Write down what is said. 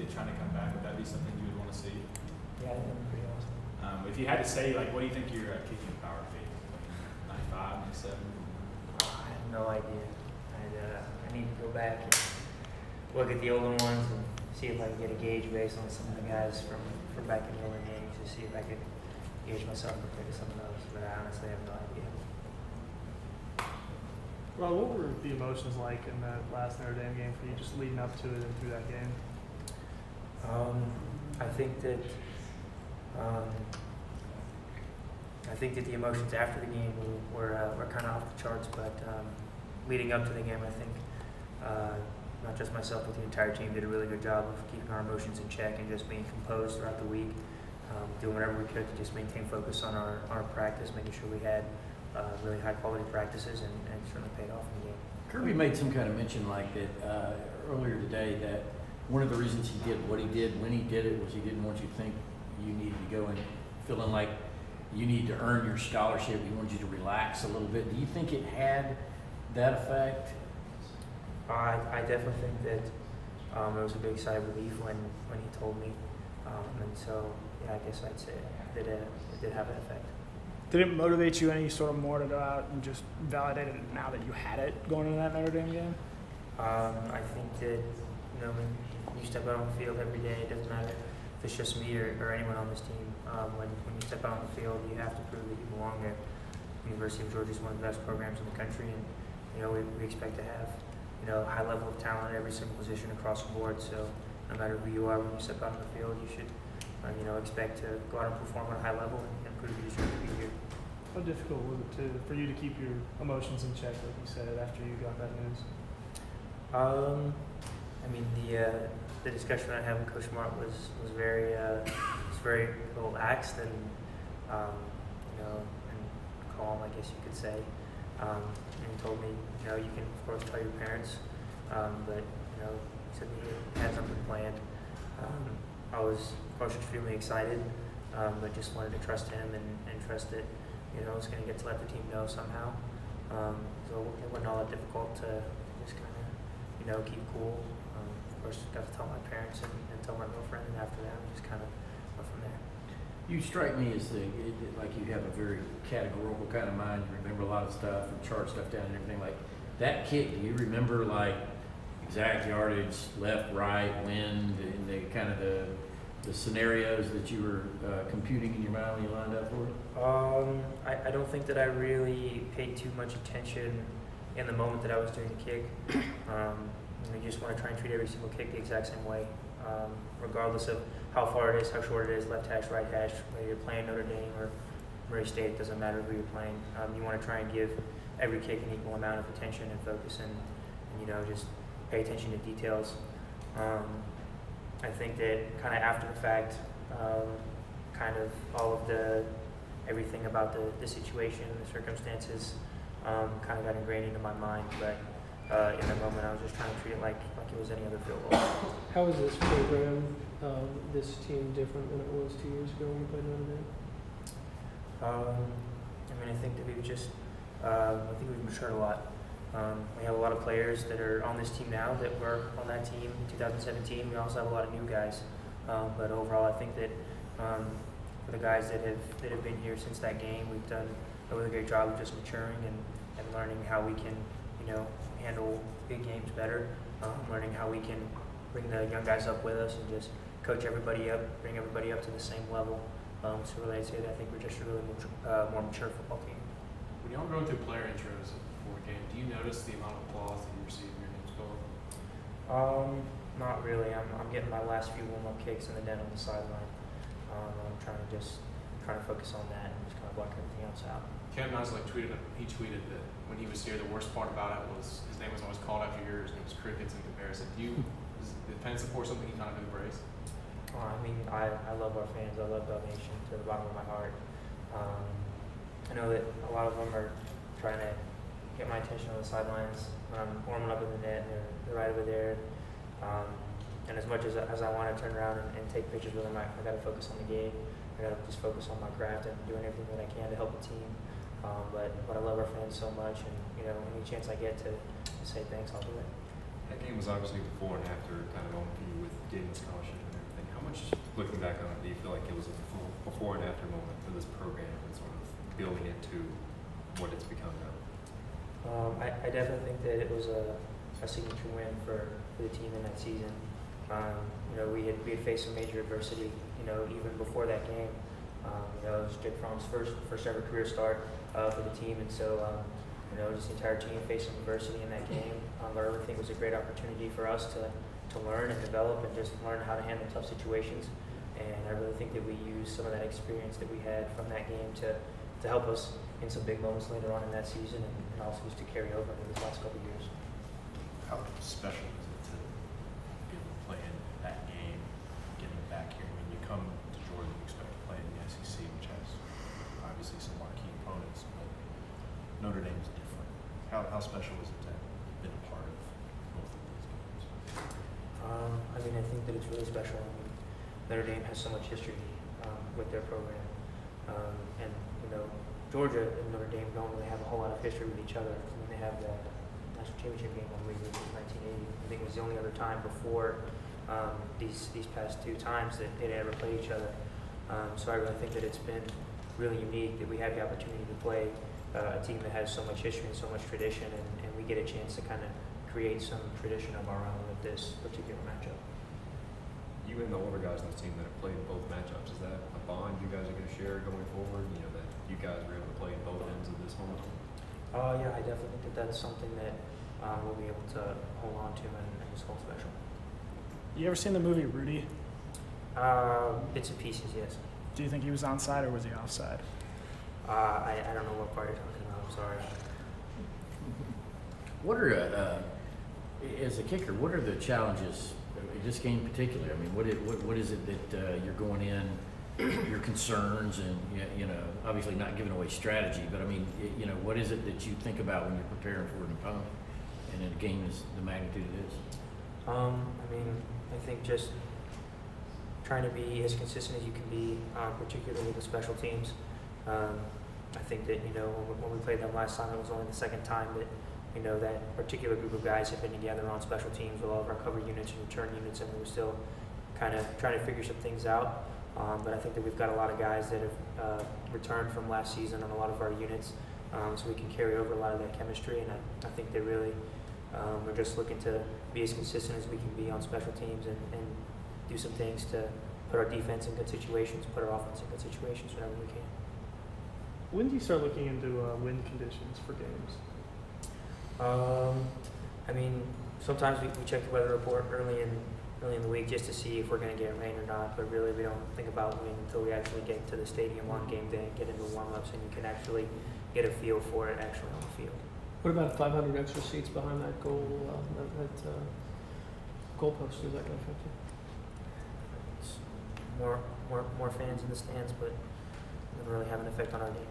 kid trying to come back, would that be something you would want to see? Yeah, I think that'd be pretty awesome. If you had to say, like, what do you think your kicking power would be? 95, 97? I have no idea. I need to go back and look at the older ones and see if I can get a gauge based on some of the guys from back in the older games to see if I could gauge myself compared to some of those. But I honestly have no idea. Well, what were the emotions like in that last Notre Dame game for you, just leading up to it and through that game? I think that the emotions after the game were kind of off the charts, but leading up to the game, I think not just myself, but the entire team did a really good job of keeping our emotions in check and just being composed throughout the week, doing whatever we could to just maintain focus on our practice, making sure we had really high quality practices, and certainly paid off in the game. Kirby made some kind of mention like that earlier today, that one of the reasons he did what he did when he did it was he didn't want you to think you needed to go and feeling like you need to earn your scholarship. He wanted you to relax a little bit. Do you think it had that effect? I definitely think that it was a big sigh of relief when he told me, and so yeah, I guess I'd say that it did have an effect. Did it motivate you any sort of more to go out and just validate it now that you had it going into that Notre Dame game? I think that when you step out on the field every day, it doesn't matter if it's just me or anyone on this team. When you step out on the field, you have to prove that you belong there. University of Georgia is one of the best programs in the country, and we expect to have high level of talent at every single position across the board. So no matter who you are, when you step out on the field, you should expect to go out and perform at a high level and prove that you deserve to be here. How difficult was it for you to keep your emotions in check, like you said, after you got that news? The discussion I had with Coach Smart was very relaxed and and calm, I guess you could say. And he told me, you can of course tell your parents, but he said he had something planned. I was of course extremely excited, but just wanted to trust him and trust that I was going to get to let the team know somehow. So it wasn't all that difficult to just kind of keep cool. Of course, got to tell my parents and tell my girlfriend, and after that, we just kind of went from there. You strike me as like you have a very categorical kind of mind. You remember a lot of stuff and chart stuff down and everything. Like that kick, do you remember like exact yardage, left, right, wind, and the kind of the scenarios that you were computing in your mind when you lined up for it? I don't think that I really paid too much attention in the moment that I was doing the kick. You just want to try and treat every single kick the exact same way, regardless of how far it is, how short it is, left hash, right hash, whether you're playing Notre Dame or Murray State, it doesn't matter who you're playing. You want to try and give every kick an equal amount of attention and focus, and just pay attention to details. I think that kind of after the fact, kind of all of everything about the situation, the circumstances, kind of got ingrained into my mind, but in the moment I was just trying to treat it like it was any other field goal. How is this program, this team different than it was 2 years ago when you played Notre Dame? I think that we've matured a lot. We have a lot of players that are on this team now that were on that team in 2017. We also have a lot of new guys, but overall, I think that for the guys that have been here since that game, we've done a really great job of just maturing and learning how we can, handle big games better. Learning how we can bring the young guys up with us and just coach everybody up, bring everybody up to the same level. So really, I'd say that I think we're just a really more mature football team. When y'all going through player intros before a game, do you notice the amount of applause that you receive when your name's called? Not really. I'm getting my last few warm-up kicks in the den on the sideline. I'm trying to focus on that and just kind of block everything else out. Kevin Osler tweeted that when he was here, the worst part about it was his name was always called after yours, and it was crickets in comparison. Is the fan support something you kind of embrace? I love our fans. I love Dub Nation to the bottom of my heart. I know that a lot of them are trying to get my attention on the sidelines when I'm warming up in the net, and they're right over there. And as much as I want to turn around and take pictures with them, I got to focus on the game. I got to just focus on my craft and doing everything that I can to help the team. But I love our fans so much, and any chance I get to say thanks, I'll do it. That game was obviously before and after kind of on for you with getting the scholarship. looking back on it, do you feel like it was a before and after moment for this program and sort of building it to what it's become now? I definitely think that it was a signature win for the team in that season. We had faced some major adversity, even before that game. It was Jake Fromm's first ever career start for the team, and so just the entire team faced some adversity in that game. But I really think it was a great opportunity for us to learn and develop and just learn how to handle tough situations. And I really think that we used some of that experience that we had from that game to help us in some big moments later on in that season, and also just to carry over into these last couple of years. How special is it to be able to play in that game, getting back here? I mean, you come to Georgia, you expect to play in the SEC, which has obviously some marquee opponents, but Notre Dame is different. How special is it to have been a part of both of these games? I think that it's really special. Notre Dame has so much history with their program, and Georgia and Notre Dame don't really have a whole lot of history with each other. They have the national championship game on Week in 1980. I think it was the only other time before these past two times that they'd ever played each other. So I really think that it's been really unique that we had the opportunity to play a team that has so much history and so much tradition, and we get a chance to kind of create some tradition of our own with this particular matchup. You and the older guys on this team that have played both matchups, is that a bond you guys are going to share going forward? That you guys were able to play both ends of this home? Yeah, I definitely think that that's something that we'll be able to hold on to and just hold special. You ever seen the movie Rudy? Bits and pieces, yes. Do you think he was onside or was he offside? I don't know what part you're talking about. I'm sorry. What are, as a kicker, what are the challenges in this game in particular? I mean, what is it that you're going in, your concerns, and obviously not giving away strategy, but I mean, what is it that you think about when you're preparing for an opponent and in a game is the magnitude it is? I think just trying to be as consistent as you can be, particularly with the special teams. I think that when we played them last time, it was only the second time that that particular group of guys had been together on special teams with all of our cover units and return units, and we were still kind of trying to figure some things out. But I think that we've got a lot of guys that have returned from last season on a lot of our units, so we can carry over a lot of that chemistry. And I think that really we're just looking to be as consistent as we can be on special teams and do some things to put our defense in good situations, put our offense in good situations whenever we can. When do you start looking into wind conditions for games? Sometimes we check the weather report early in the week just to see if we're going to get rain or not, but really we don't think about wind until we actually get to the stadium on game day and get into warm-ups, and you can actually get a feel for it actually on the field. What about 500 extra seats behind that goal, goalpost? Is that going to affect you? It's more fans in the stands, but it doesn't really have an effect on our game.